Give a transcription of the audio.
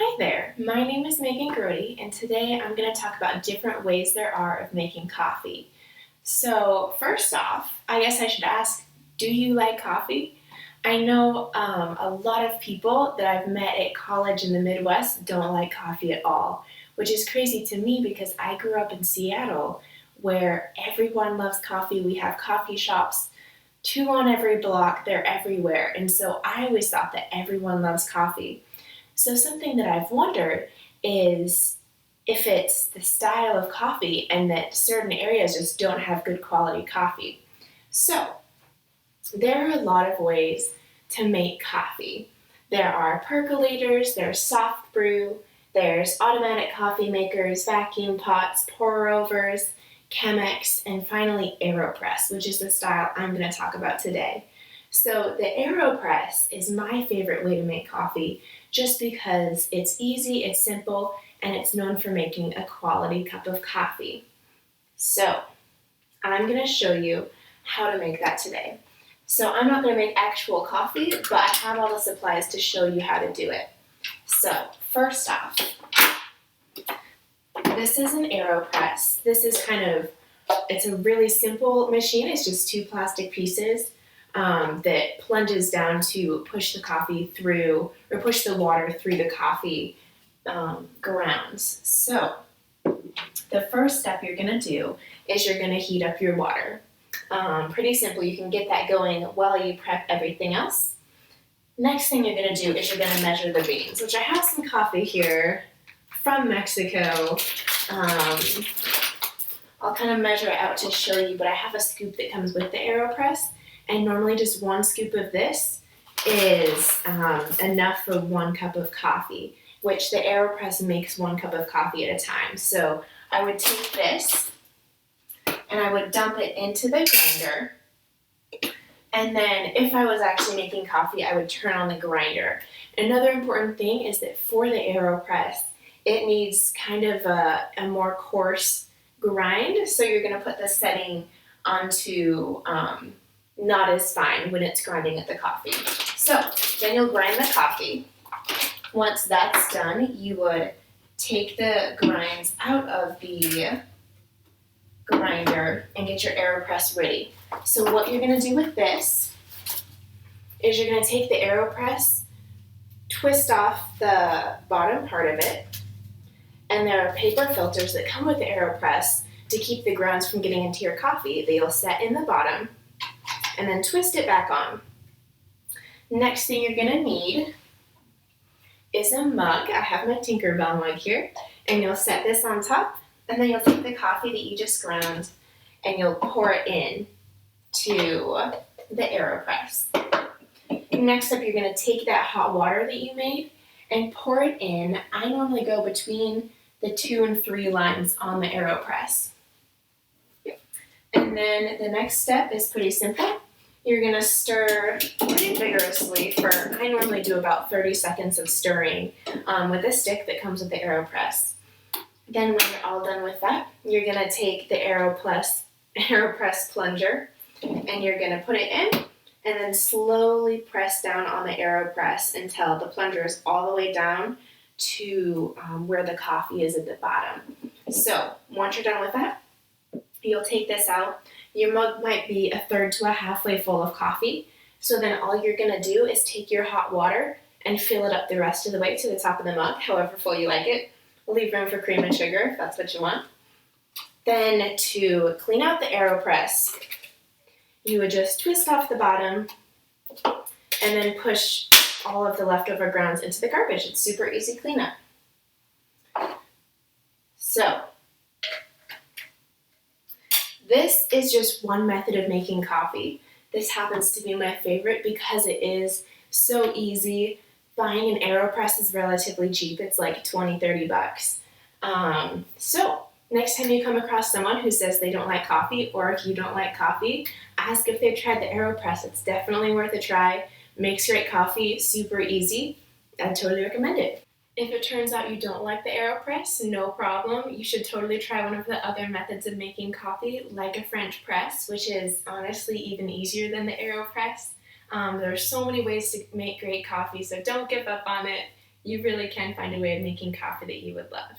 Hi there, my name is Megan Grody, and today I'm going to talk about different ways there are of making coffee. So, first off, I guess I should ask, do you like coffee? I know a lot of people that I've met at college in the Midwest don't like coffee at all, which is crazy to me because I grew up in Seattle where everyone loves coffee. We have coffee shops, two on every block, they're everywhere, and so I always thought that everyone loves coffee. So something that I've wondered is if it's the style of coffee and that certain areas just don't have good quality coffee. So there are a lot of ways to make coffee. There are percolators, there's soft brew, there's automatic coffee makers, vacuum pots, pour overs, Chemex, and finally Aeropress, which is the style I'm going to talk about today. So the Aeropress is my favorite way to make coffee just because it's easy, it's simple, and it's known for making a quality cup of coffee. So I'm going to show you how to make that today. So I'm not going to make actual coffee, but I have all the supplies to show you how to do it. So first off, this is an Aeropress. This is it's a really simple machine. It's just two plastic pieces that plunges down to push the coffee through, or push the water through the coffee grounds. So the first step you're going to do is you're going to heat up your water. Pretty simple. You can get that going while you prep everything else. Next thing you're going to do is you're going to measure the beans, which I have some coffee here from Mexico. I'll kind of measure it out to show you, but I have a scoop that comes with the Aeropress, and normally just one scoop of this is enough for 1 cup of coffee, which the Aeropress makes 1 cup of coffee at a time. So I would take this and I would dump it into the grinder. And then if I was actually making coffee, I would turn on the grinder. Another important thing is that for the Aeropress, it needs kind of a more coarse grind. So you're going to put the setting onto not as fine when it's grinding at the coffee. So then you'll grind the coffee. Once that's done, you would take the grinds out of the grinder and get your Aeropress ready. So what you're going to do with this is you're going to take the Aeropress, twist off the bottom part of it, and there are paper filters that come with the Aeropress to keep the grounds from getting into your coffee that you'll set in the bottom, and then twist it back on. Next thing you're going to need is a mug. I have my Tinkerbell mug here, and you'll set this on top, and then you'll take the coffee that you just ground and you'll pour it in to the Aeropress. Next up, you're going to take that hot water that you made and pour it in. I normally go between the 2 and 3 lines on the Aeropress. And then the next step is pretty simple. You're going to stir pretty vigorously for, I normally do about 30 seconds of stirring with a stick that comes with the Aeropress. Then when you're all done with that, you're going to take the Aeropress plunger and you're going to put it in and then slowly press down on the Aeropress until the plunger is all the way down to where the coffee is at the bottom. So once you're done with that, you'll take this out. Your mug might be 1/3 to halfway full of coffee. So then all you're going to do is take your hot water and fill it up the rest of the way to the top of the mug, however full you like it. Leave room for cream and sugar if that's what you want. Then to clean out the Aeropress, you would just twist off the bottom and then push all of the leftover grounds into the garbage. It's super easy cleanup. So this is just one method of making coffee. This happens to be my favorite because it is so easy. Buying an Aeropress is relatively cheap. It's like $20-30. So next time you come across someone who says they don't like coffee, or if you don't like coffee, ask if they've tried the Aeropress. It's definitely worth a try. Makes great coffee, super easy. I totally recommend it. If it turns out you don't like the Aeropress, no problem. You should totally try one of the other methods of making coffee, like a French press, which is honestly even easier than the Aeropress. There are so many ways to make great coffee, so don't give up on it. You really can find a way of making coffee that you would love.